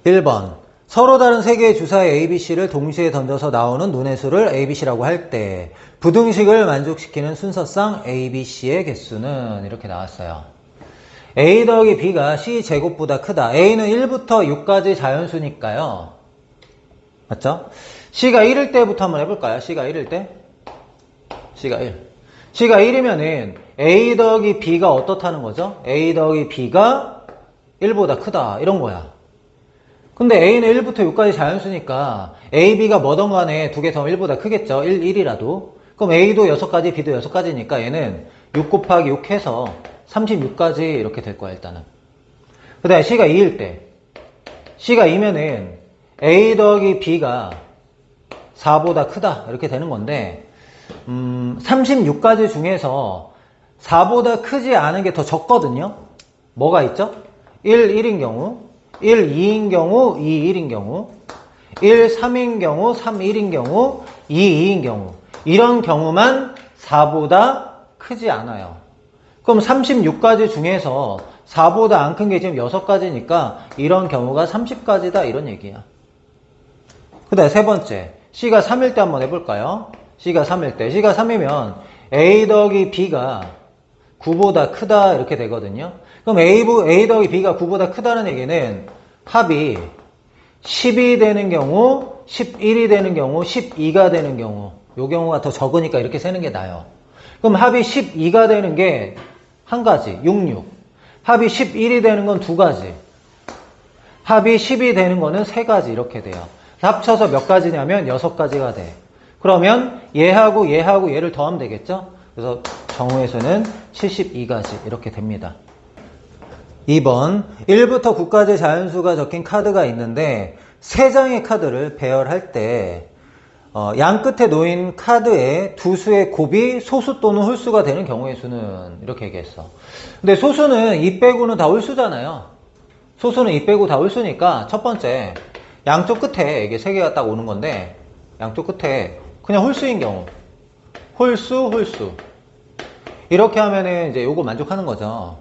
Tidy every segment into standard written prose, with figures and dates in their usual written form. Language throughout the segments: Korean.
1번. 서로 다른 세 개의 주사의 ABC를 동시에 던져서 나오는 눈의 수를 ABC라고 할 때 부등식을 만족시키는 순서상 ABC의 개수는 이렇게 나왔어요. A 더하기 B가 C 제곱보다 크다. A는 1부터 6까지 자연수니까요. 맞죠? C가 1일 때부터 한번 해볼까요? C가 1일 때? C가 1. C가 1이면은 A 더하기 B가 어떻다는 거죠? A 더하기 B가 1보다 크다. 이런 거야. 근데 A는 1부터 6까지 자연수니까 A, B가 뭐든 간에 두 개 더 1보다 크겠죠? 1, 1이라도. 그럼 A도 6가지, B도 6가지니까 얘는 6 곱하기 6 해서 36까지 이렇게 될 거야, 일단은. 그 다음에 C가 2일 때. C가 2면은 A 더하기 B가 4보다 크다. 이렇게 되는 건데, 36가지 중에서 4보다 크지 않은 게 더 적거든요? 뭐가 있죠? 1, 1인 경우, 1, 2인 경우, 2, 1인 경우, 1, 3인 경우, 3, 1인 경우, 2, 2인 경우. 이런 경우만 4보다 크지 않아요. 그럼 36가지 중에서 4보다 안 큰 게 지금 6가지니까 이런 경우가 30가지다 이런 얘기야. 그 다음에 세 번째. C가 3일 때 한번 해볼까요? C가 3일 때. C가 3이면 A 더하기 B가 9보다 크다 이렇게 되거든요. 그럼 A 더하기 B가 9보다 크다는 얘기는 합이 10이 되는 경우, 11이 되는 경우, 12가 되는 경우, 요 경우가 더 적으니까 이렇게 세는 게 나아요. 그럼 합이 12가 되는 게 한 가지, 6, 6. 합이 11이 되는 건 두 가지. 합이 10이 되는 거는 세 가지 이렇게 돼요. 합쳐서 몇 가지냐면 6가지가 돼. 그러면 얘하고 얘하고 얘를 더하면 되겠죠? 그래서 정우의 수는 72가지 이렇게 됩니다. 2번 1부터 9까지 자연수가 적힌 카드가 있는데 3장의 카드를 배열할 때 양 끝에 놓인 카드의 두 수의 곱이 소수 또는 홀수가 되는 경우의 수는 이렇게 얘기했어. 근데 소수는 2 빼고는 다 홀수잖아요. 소수는 2 빼고 다 홀수니까 첫 번째 양쪽 끝에 이게 3개가 딱 오는 건데 양쪽 끝에 그냥 홀수인 경우 홀수 이렇게 하면은 이제 요거 만족하는 거죠.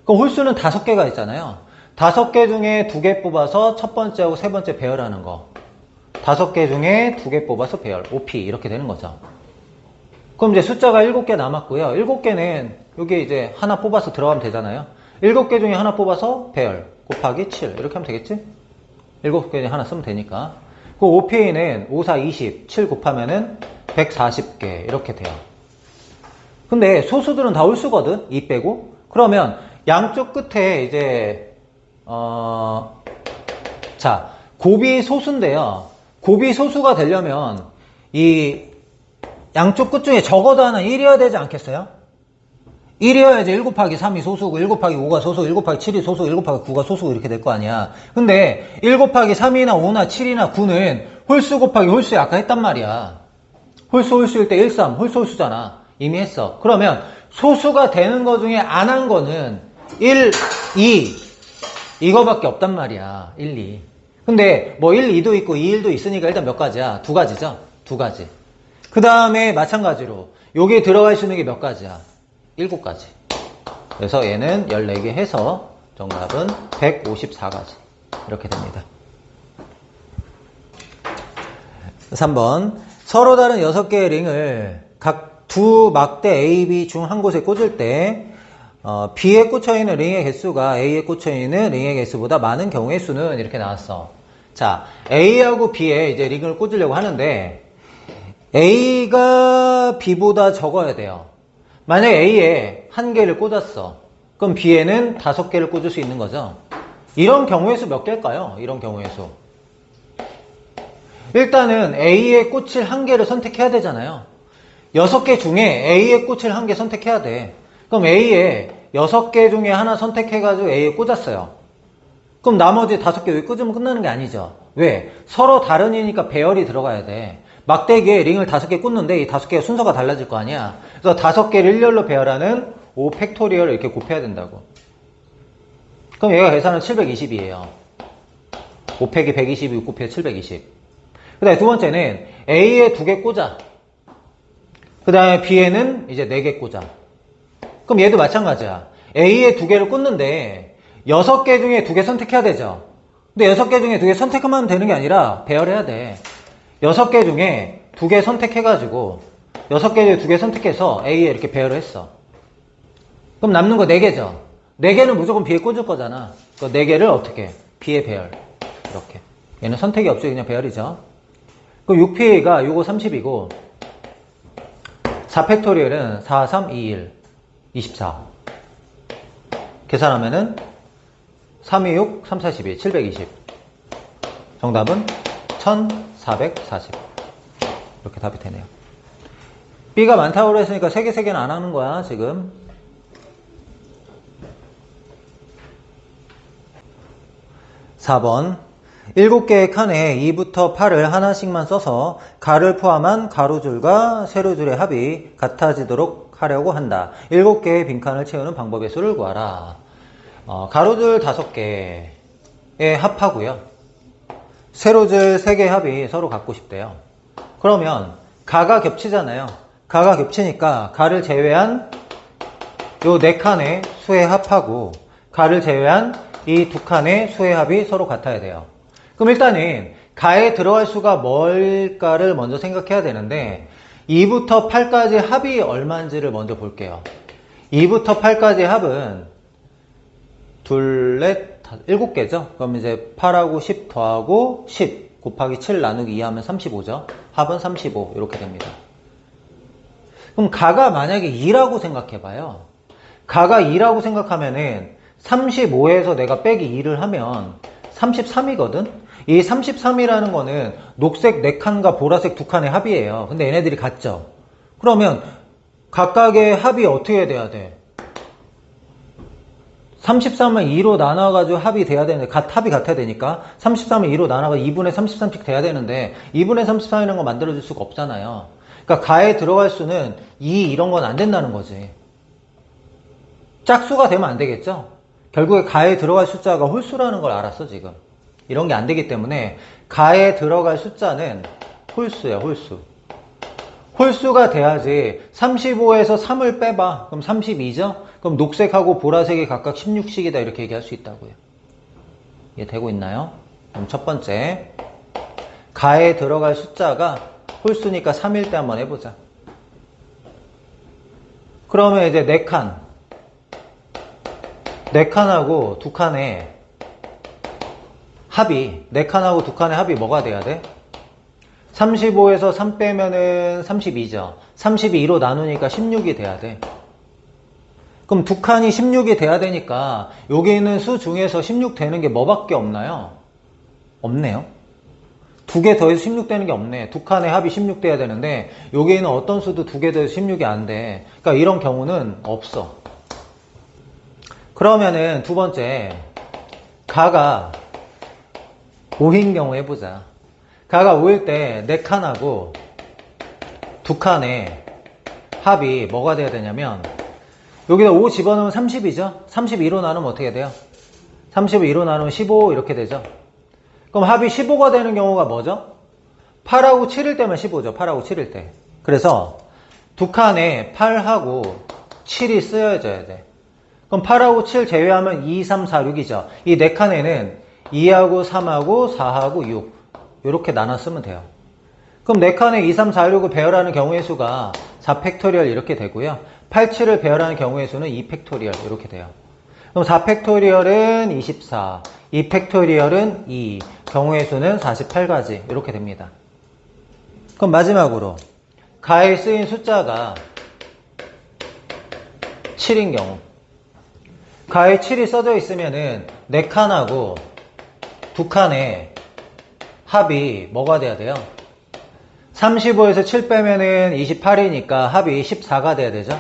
그럼 홀수는 5개가 있잖아요. 5개 중에 2개 뽑아서 첫 번째하고 세 번째 배열하는 거. 5개 중에 2개 뽑아서 배열. OP 이렇게 되는 거죠. 그럼 이제 숫자가 7개 남았고요. 7개는 여기 이제 하나 뽑아서 들어가면 되잖아요. 7개 중에 하나 뽑아서 배열. 곱하기 7. 이렇게 하면 되겠지? 7개 중에 하나 쓰면 되니까. 그 OP는 5, 4, 20. 7 곱하면은 140개. 이렇게 돼요. 근데 소수들은 다 홀수거든? 2 빼고. 그러면 양쪽 끝에 이제 자, 곱이 소수인데요. 곱이 소수가 되려면 이 양쪽 끝 중에 적어도 하나 1이어야 되지 않겠어요? 1이어야지 1 곱하기 3이 소수고 1 곱하기 5가 소수고 1 곱하기 7이 소수고 1 곱하기 9가 소수고 이렇게 될 거 아니야. 근데 1 곱하기 3이나 5나 7이나 9는 홀수 곱하기 홀수에 아까 했단 말이야. 홀수일 때 1, 3 홀수잖아. 이미 했어. 그러면 소수가 되는 거 중에 안 한 거는 1, 2 이거밖에 없단 말이야. 1, 2. 근데 뭐 1, 2도 있고 2, 1도 있으니까 일단 몇 가지야? 2가지죠? 2가지. 그 다음에 마찬가지로 여기에 들어갈 수 있는 게 몇 가지야? 7가지. 그래서 얘는 14개 해서 정답은 154가지. 이렇게 됩니다. 3번. 서로 다른 6개의 링을 각 두 막대 A, B 중 한 곳에 꽂을 때 B에 꽂혀있는 링의 개수가 A에 꽂혀있는 링의 개수보다 많은 경우의 수는 이렇게 나왔어. 자, A하고 B에 이제 링을 꽂으려고 하는데 A가 B보다 적어야 돼요. 만약에 A에 1개를 꽂았어. 그럼 B에는 5개를 꽂을 수 있는 거죠. 이런 경우의 수 몇 개일까요? 이런 경우의 수. 일단은 A에 꽂힐 1개를 선택해야 되잖아요. 6개 중에 A에 꽂힐 1개 선택해야 돼. 그럼 A에 6개 중에 하나 선택해가지고 A에 꽂았어요. 그럼 나머지 5개 여기 꽂으면 끝나는 게 아니죠. 왜? 서로 다른 이니까 배열이 들어가야 돼. 막대기에 링을 5개 꽂는데 이 5개의 순서가 달라질 거 아니야. 그래서 5개를 일렬로 배열하는 5 팩토리얼을 이렇게 곱해야 된다고. 그럼 얘가 계산은 720이에요. 5 팩이 120, 6 곱해 720. 그 다음에 두 번째는 A에 2개 꽂아. 그 다음에 B에는 이제 4개 꽂아. 그럼 얘도 마찬가지야. A에 2개를 꽂는데 6개 중에 2개 선택해야 되죠. 근데 6개 중에 2개 선택하면 되는 게 아니라 배열해야 돼. 6개 중에 2개 선택해가지고 6개 중에 2개 선택해서 A에 이렇게 배열을 했어. 그럼 남는 거 4개죠. 4개는 무조건 B에 꽂을 거잖아. 그 4개를 어떻게? B에 배열. 이렇게. 얘는 선택이 없이 그냥 배열이죠. 그럼 6P가 요거 30이고 4팩토리얼은 4, 3, 2, 1. 24. 계산하면은 3, 2, 6, 3, 4, 12. 720. 정답은 1440. 이렇게 답이 되네요. B가 많다고 했으니까 3개, 3개는 안 하는 거야, 지금. 4번. 7개의 칸에 2부터 8을 하나씩만 써서 가를 포함한 가로줄과 세로줄의 합이 같아지도록 하려고 한다. 7개의 빈칸을 채우는 방법의 수를 구하라. 가로줄 5개의 합하고요. 세로줄 3개의 합이 서로 같고 싶대요. 그러면 가가 겹치잖아요. 가가 겹치니까 가를 제외한 요 4칸의 수의 합하고 가를 제외한 이 2칸의 수의 합이 서로 같아야 돼요. 그럼 일단은 가에 들어갈 수가 뭘까를 먼저 생각해야 되는데 2부터 8까지 합이 얼마인지를 먼저 볼게요. 2부터 8까지 합은 2, 4, 7개죠. 그럼 이제 8하고 10 더하고 10 곱하기 7 나누기 2 하면 35죠. 합은 35 이렇게 됩니다. 그럼 가가 만약에 2라고 생각해봐요. 가가 2라고 생각하면은 35에서 내가 빼기 2를 하면 33이거든? 이 33이라는 거는 녹색 4칸과 보라색 2칸의 합이에요. 근데 얘네들이 같죠? 그러면 각각의 합이 어떻게 돼야 돼? 33을 2로 나눠가지고 합이 돼야 되는데, 합이 같아야 되니까 33을 2로 나눠가 2분의 33씩 돼야 되는데 2분의 33이라는 거 만들어줄 수가 없잖아요. 그러니까 가에 들어갈 수는 2 이런 건 안 된다는 거지. 짝수가 되면 안 되겠죠? 결국에 가에 들어갈 숫자가 홀수라는 걸 알았어 지금. 이런 게 안 되기 때문에 가에 들어갈 숫자는 홀수야, 홀수. 홀수가 돼야지. 35에서 3을 빼봐. 그럼 32죠? 그럼 녹색하고 보라색이 각각 16씩이다 이렇게 얘기할 수 있다고요. 이해되고 있나요? 그럼 첫 번째, 가에 들어갈 숫자가 홀수니까 3일 때 한번 해보자. 그러면 이제 4칸. 4칸하고 2칸의 합이, 4칸하고 2칸의 합이 뭐가 돼야 돼? 35에서 3 빼면은 32죠. 32로 나누니까 16이 돼야 돼. 그럼 2칸이 16이 돼야 되니까 여기 있는 수 중에서 16 되는 게 뭐밖에 없나요? 없네요. 2개 더해서 16 되는 게 없네. 2칸의 합이 16 돼야 되는데 여기 있는 어떤 수도 2개 더해서 16이 안 돼. 그러니까 이런 경우는 없어. 그러면은 두 번째, 가가 5인 경우 해보자. 가가 5일 때 4칸하고 2칸의 합이 뭐가 돼야 되냐면 여기다 5 집어넣으면 30이죠? 32로 나누면 어떻게 돼요? 32로 나누면 15 이렇게 되죠? 그럼 합이 15가 되는 경우가 뭐죠? 8하고 7일 때만 15죠. 8하고 7일 때. 그래서 2칸에 8하고 7이 쓰여져야 돼. 그럼 8하고 7 제외하면 2, 3, 4, 6이죠. 이 4칸에는 2하고 3하고 4하고 6 이렇게 나눠 쓰면 돼요. 그럼 4칸에 2, 3, 4, 6을 배열하는 경우의 수가 4팩토리얼 이렇게 되고요. 8, 7을 배열하는 경우의 수는 2팩토리얼 이렇게 돼요. 그럼 4팩토리얼은 24, 2팩토리얼은 2, 경우의 수는 48가지 이렇게 됩니다. 그럼 마지막으로 가에 쓰인 숫자가 7인 경우, 가에 7이 써져 있으면은 4칸하고 2칸의 합이 뭐가 돼야 돼요? 35에서 7 빼면은 28이니까 합이 14가 돼야 되죠?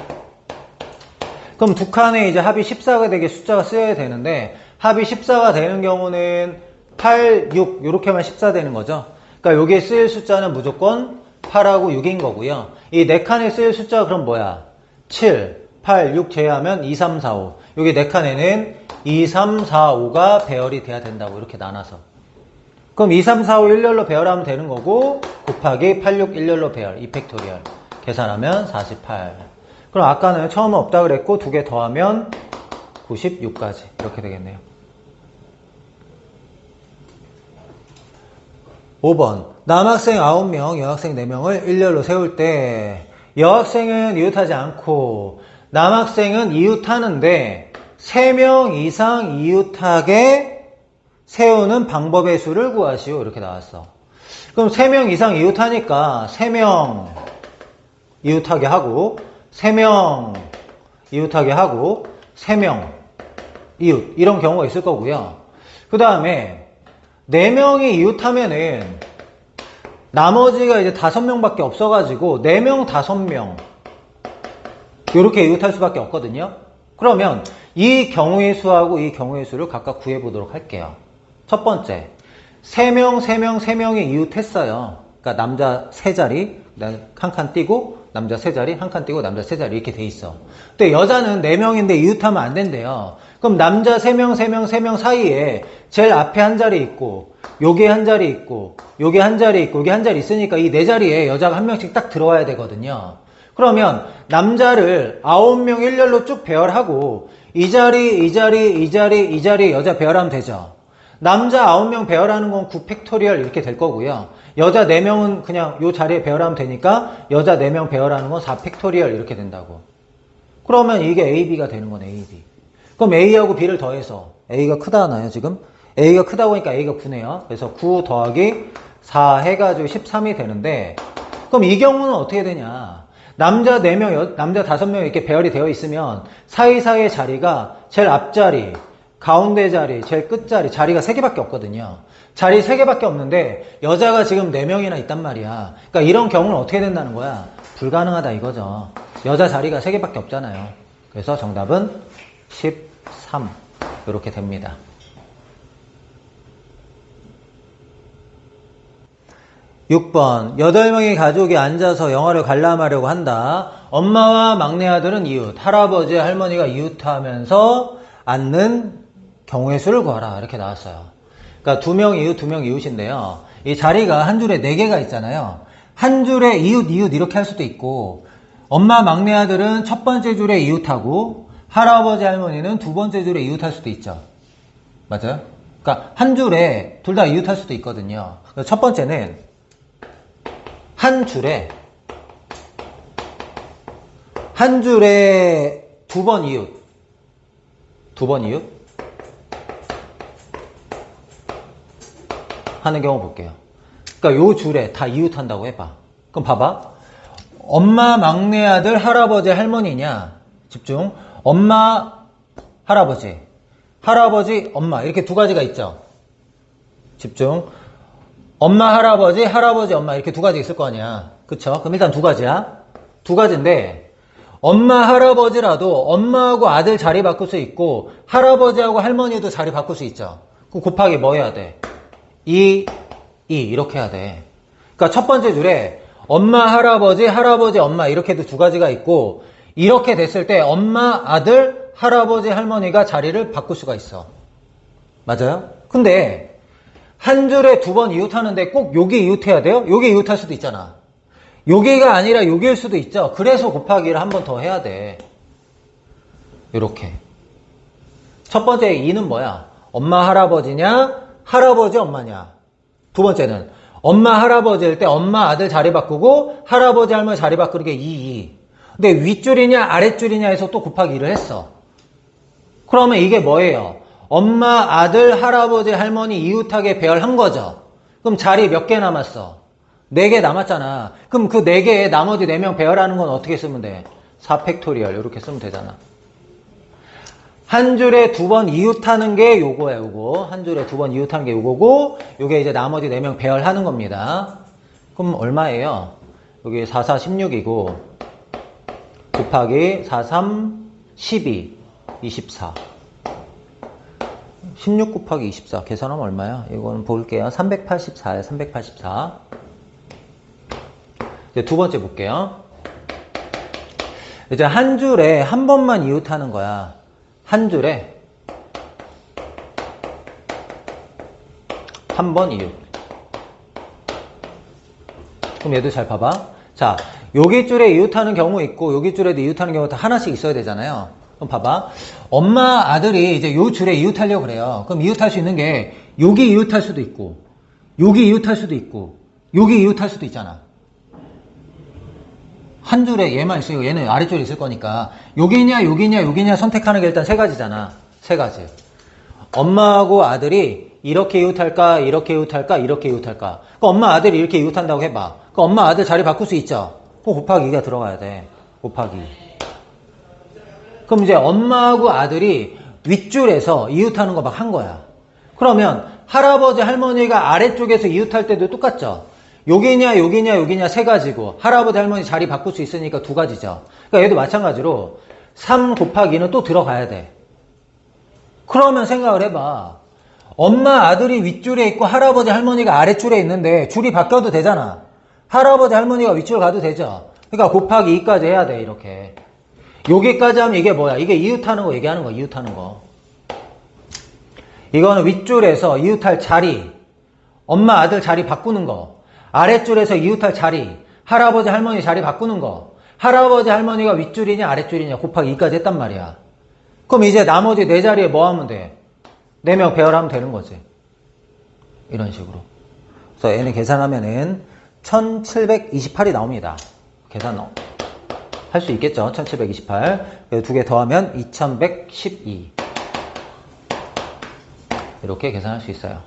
그럼 2칸에 이제 합이 14가 되게 숫자가 쓰여야 되는데 합이 14가 되는 경우는 8, 6 이렇게만 14 되는 거죠? 그러니까 여기에 쓰일 숫자는 무조건 8하고 6인 거고요. 이 4칸에 쓰일 숫자가 그럼 뭐야? 7, 8, 6 제외하면 2, 3, 4, 5. 여기 4칸에는 2, 3, 4, 5가 배열이 돼야 된다고 이렇게 나눠서. 그럼 2, 3, 4, 5 일렬로 배열하면 되는 거고 곱하기 8, 6 일렬로 배열 2팩토리얼 계산하면 48. 그럼 아까는 처음은 없다 그랬고 2개 더하면 96까지 이렇게 되겠네요. 5번. 남학생 9명, 여학생 4명을 일렬로 세울 때 여학생은 이웃하지 않고 남학생은 이웃하는데 3명 이상 이웃하게 세우는 방법의 수를 구하시오. 이렇게 나왔어. 그럼 3명 이상 이웃하니까 3명 이웃하게 하고 3명 이웃하게 하고 3명 이웃 이런 경우가 있을 거고요. 그 다음에 4명이 이웃하면은 나머지가 이제 5명밖에 없어가지고 4명, 5명 이렇게 이웃할 수밖에 없거든요. 그러면 이 경우의 수하고 이 경우의 수를 각각 구해보도록 할게요. 첫 번째, 3명, 3명, 3명이 이웃했어요. 그러니까 남자 3자리 한 칸 띄고 남자 3자리 한 칸 띄고 남자 3자리 이렇게 돼 있어. 근데 여자는 4명인데 이웃하면 안 된대요. 그럼 남자 3명, 3명, 3명 사이에 제일 앞에 한 자리 있고 요게 한 자리 있고 요게 한 자리 있고 요게 한 자리 있으니까 이 4자리에 여자가 한 명씩 딱 들어와야 되거든요. 그러면 남자를 9명 일렬로 쭉 배열하고 이 자리, 이 자리, 이 자리, 이 자리 여자 배열하면 되죠. 남자 9명 배열하는 건 9팩토리얼 이렇게 될 거고요. 여자 4명은 그냥 요 자리에 배열하면 되니까 여자 4명 배열하는 건 4팩토리얼 이렇게 된다고. 그러면 이게 A, B가 되는 건 A, B. 그럼 A하고 B를 더해서 A가 크다 하나요 지금? A가 크다고 하니까 A가 9네요. 그래서 9 더하기 4 해가지고 13이 되는데 그럼 이 경우는 어떻게 되냐? 남자 4명, 남자 5명 이렇게 배열이 되어 있으면 사이사이의 자리가 제일 앞자리, 가운데 자리, 제일 끝자리, 자리가 3개밖에 없거든요. 자리 3개밖에 없는데 여자가 지금 4명이나 있단 말이야. 그러니까 이런 경우는 어떻게 된다는 거야? 불가능하다 이거죠. 여자 자리가 3개밖에 없잖아요. 그래서 정답은 13 이렇게 됩니다. 6번 8명의 가족이 앉아서 영화를 관람하려고 한다. 엄마와 막내 아들은 이웃, 할아버지, 할머니가 이웃하면서 앉는 경우의 수를 구하라 이렇게 나왔어요. 그러니까 2명 이웃, 2명 이웃인데요. 이 자리가 한 줄에 4개가 있잖아요. 한 줄에 이웃, 이웃 이렇게 할 수도 있고 엄마, 막내 아들은 첫 번째 줄에 이웃하고 할아버지, 할머니는 두 번째 줄에 이웃할 수도 있죠. 맞아요? 그러니까 한 줄에 둘 다 이웃할 수도 있거든요. 첫 번째는 한 줄에 2번 이웃 2번 이웃 하는 경우 볼게요. 그러니까 요 줄에 다 이웃한다고 해봐. 그럼 봐봐. 엄마, 막내 아들, 할아버지, 할머니냐? 집중. 엄마, 할아버지, 할아버지, 엄마 이렇게 두 가지가 있죠. 집중. 엄마, 할아버지, 할아버지, 엄마 이렇게 두 가지 있을 거 아니야. 그쵸? 그럼 일단 두 가지야. 두 가지인데 엄마, 할아버지라도 엄마하고 아들 자리 바꿀 수 있고 할아버지하고 할머니도 자리 바꿀 수 있죠. 그럼 곱하기 뭐 해야 돼? 2 이렇게 해야 돼. 그러니까 첫 번째 줄에 엄마, 할아버지, 할아버지, 엄마 이렇게도 두 가지가 있고 이렇게 됐을 때 엄마, 아들, 할아버지, 할머니가 자리를 바꿀 수가 있어. 맞아요? 근데 한 줄에 2번 이웃하는데 꼭 여기 이웃해야 돼요? 여기 이웃할 수도 있잖아. 여기가 아니라 여기일 수도 있죠. 그래서 곱하기를 한 번 더 해야 돼. 이렇게. 첫 번째 2는 뭐야? 엄마, 할아버지냐? 할아버지, 엄마냐? 두 번째는 엄마, 할아버지일 때 엄마, 아들 자리 바꾸고 할아버지, 할머니 자리 바꾸는 게 2. 근데 윗줄이냐 아랫줄이냐 해서 또 곱하기 2를 했어. 그러면 이게 뭐예요? 엄마, 아들, 할아버지, 할머니 이웃하게 배열한 거죠. 그럼 자리 몇 개 남았어? 4개 남았잖아. 그럼 그 4개에 나머지 4명 배열하는 건 어떻게 쓰면 돼? 4팩토리얼 이렇게 쓰면 되잖아. 한 줄에 2번 이웃하는 게 요거야, 요거. 한 줄에 2번 이웃하는 게 요거고, 요게 이제 나머지 4명 배열하는 겁니다. 그럼 얼마예요? 여기 4, 4, 16이고, 곱하기 4, 3, 12, 24. 16 곱하기 24. 계산하면 얼마야? 이거는 볼게요. 384야, 384. 이제 두 번째 볼게요. 이제 한 줄에 한 번만 이웃하는 거야. 한 줄에 한 번 이웃. 그럼 얘도 잘 봐봐. 자, 여기 줄에 이웃하는 경우 있고 여기 줄에도 이웃하는 경우 다 하나씩 있어야 되잖아요. 그럼 봐봐. 엄마, 아들이 이제 요 줄에 이웃하려고 그래요. 그럼 이웃할 수 있는 게 여기 이웃할 수도 있고 여기 이웃할 수도 있고 여기 이웃할 수도 있잖아. 한 줄에 얘만 있어요. 얘는 아래쪽에 있을 거니까 여기냐 여기냐 여기냐 선택하는 게 일단 세 가지잖아. 세 가지. 엄마하고 아들이 이렇게 이웃할까 이렇게 이웃할까 이렇게 이웃할까. 그러니까 엄마 아들이 이렇게 이웃한다고 해봐. 그러니까 엄마 아들 자리 바꿀 수 있죠. 그럼 곱하기 2가 들어가야 돼. 곱하기 2. 그럼 이제 엄마하고 아들이 윗줄에서 이웃하는 거 막 한 거야. 그러면 할아버지 할머니가 아래쪽에서 이웃할 때도 똑같죠. 여기냐 여기냐 여기냐 세 가지고 할아버지 할머니 자리 바꿀 수 있으니까 두 가지죠. 그러니까 얘도 마찬가지로 3 곱하기 2는 또 들어가야 돼. 그러면 생각을 해봐. 엄마 아들이 윗줄에 있고 할아버지 할머니가 아래줄에 있는데 줄이 바뀌어도 되잖아. 할아버지 할머니가 윗줄 가도 되죠. 그러니까 곱하기 2까지 해야 돼. 이렇게 여기까지 하면 이게 뭐야? 이게 이웃하는 거 얘기하는 거. 이웃하는 거. 이거는 윗줄에서 이웃할 자리, 엄마 아들 자리 바꾸는 거. 아랫줄에서 이웃할 자리, 할아버지 할머니 자리 바꾸는 거. 할아버지 할머니가 윗줄이냐 아랫줄이냐 곱하기 2까지 했단 말이야. 그럼 이제 나머지 네 자리에 뭐 하면 돼? 4명 배열하면 되는 거지. 이런 식으로. 그래서 얘는 계산하면은 1728이 나옵니다. 계산 할 수 있겠죠. 1728. 두 개 더하면 2112. 이렇게 계산할 수 있어요.